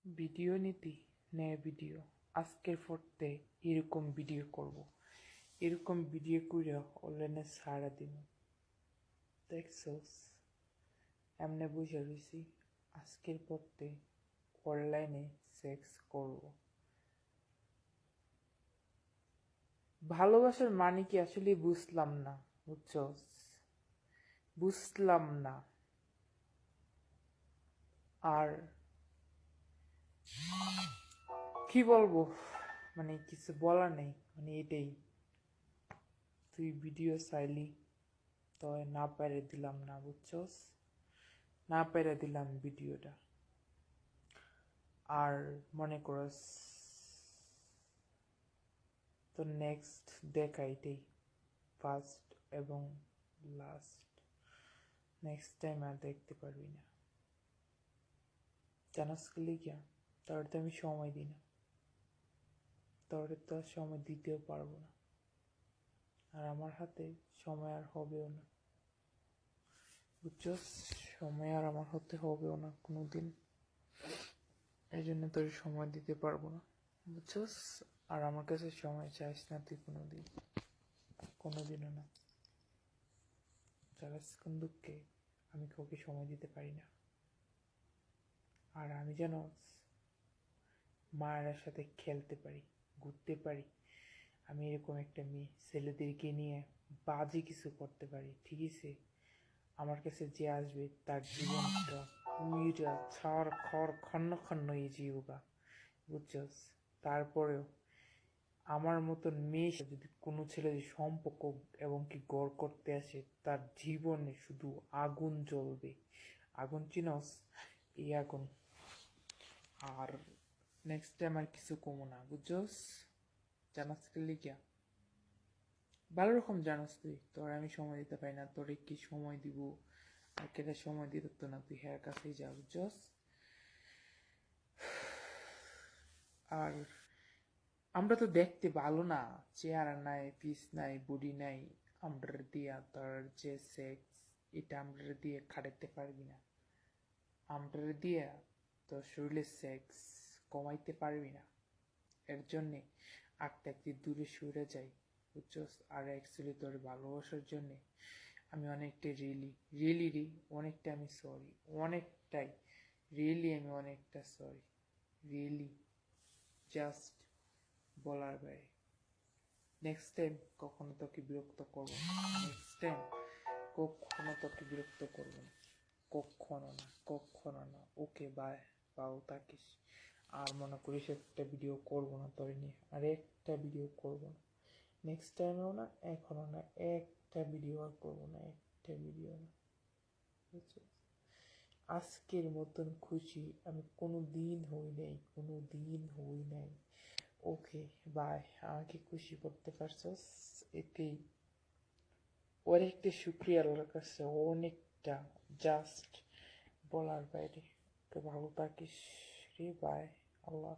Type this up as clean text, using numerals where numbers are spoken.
Video নীতি ন্যায় video আজকের পড়তে এরকম ভিডিও করব, এরকম ভিডিও করে অনলাইনে ছাড়া দিব। দেখছস এমনি বুঝে রয়েছি আজকের পড়তে অনলাইনে সেক্স করব। ভালোবাসার মানে কি আসলে বুঝলাম না, বুঝছস? বুঝলাম না। আর কি বলবো, মানে কিছু বলার নেই, মানে এটাই। তুই ভিডিও চাইলি তো না পেরে দিলাম না, বুঝছস? না পেরে দিলাম ভিডিওটা। আর মনে করস তো নেক্সট দেখা এটাই ফার্স্ট এবং লাস্ট। নেক্সট টাইম আর দেখতে পারবি না। জানাস কি লিখিয়া তোর তো আমি সময় দিই না, তোর তো আর সময় দিতেও পারবো না, আর আমার হাতে সময় আর হবেও না, বুঝছস? সময় আর আমার হাতে হবেও না কোনোদিন, এই জন্য তোর সময় দিতে পারবো না, বুঝছস? আর আমার কাছে সময় চাইস না তুই কোনোদিন, কোনোদিনও না। জানাস কোন দুঃখে আমি কাউকে সময় দিতে পারি না। আর আমি যেন মায়ের সাথে খেলতে পারি, ঘুরতে পারি, আমি এরকম একটা মেয়ে ছেলেদেরকে নিয়ে বাজে কিছু করতে পারি, ঠিক আছে? আমার কাছে যে আসবে তার জীবনটা পুইরা ছাড় খড় খন্ন খন্ন এই জীবকা, বুঝছস? তারপরেও আমার মতন মেয়ে যদি কোনো ছেলে যদি সম্পর্ক এবং কি গড় করতে আসে, তার জীবনে শুধু আগুন জ্বলবে। আগুন চিনস? এই আগুন। আর নেক্সট টাইম আর কিছু কমো না, বুঝছস? জানাস কি লিখিয়া ভালো রকম জানাস তুই, তোর আমি সময় দিতে পারি না, তোরে কি সময় দিব? আর কেটে সময় দিতে তো না, তুই হেয়ার কাছেই যা, বুঝছস? আর আমরা তো দেখতে ভালো না, চেহারা নাই, পিস নাই, বডি নাই, আমরা দিয়া তার যে সেক্স, এটা আমরা দিয়ে খাটাতে পারবি না। আমরা দিয়া তোর শরীরের সেক্স কমাইতে পারবি না। এর জন্যে আটটা একটি দূরে সরে যাই, বুঝছস? আর অ্যাকচুয়ালি তোর ভালোবাসার জন্যে আমি অনেকটাই রিয়েলি অনেকটা আমি সরি, অনেকটাই রিয়েলি আমি অনেকটা সরি, রিয়েলি জাস্ট বলার বাইরে। নেক্সট টাইম কখনো তোকে বিরক্ত করবো না, নেক্সট টাইম কখনো তোকে বিরক্ত করবো না, কখনো না, কখনো না। ওকে বাই, ভালো থাকিস। আর মনে করিস একটা ভিডিও করবো না তোর নিয়ে, আর একটা ভিডিও করবো না নেক্সট টাইমেও না, এখনো না, একটা ভিডিও আর করবো না, একটা ভিডিও না, বুঝছো? আজকের মতন খুশি আমি কোনো দিন হই নাই, কোনো দিন হই নাই। Okay bye. আমাকে খুশি করতে পারছস, এতেই অনেকটা শুক্রিয়া আল্লাহর কাছে, অনেকটা, জাস্ট বলার বাইরে। তো ভালো থাকিস রে, বাই, আল্লাহ।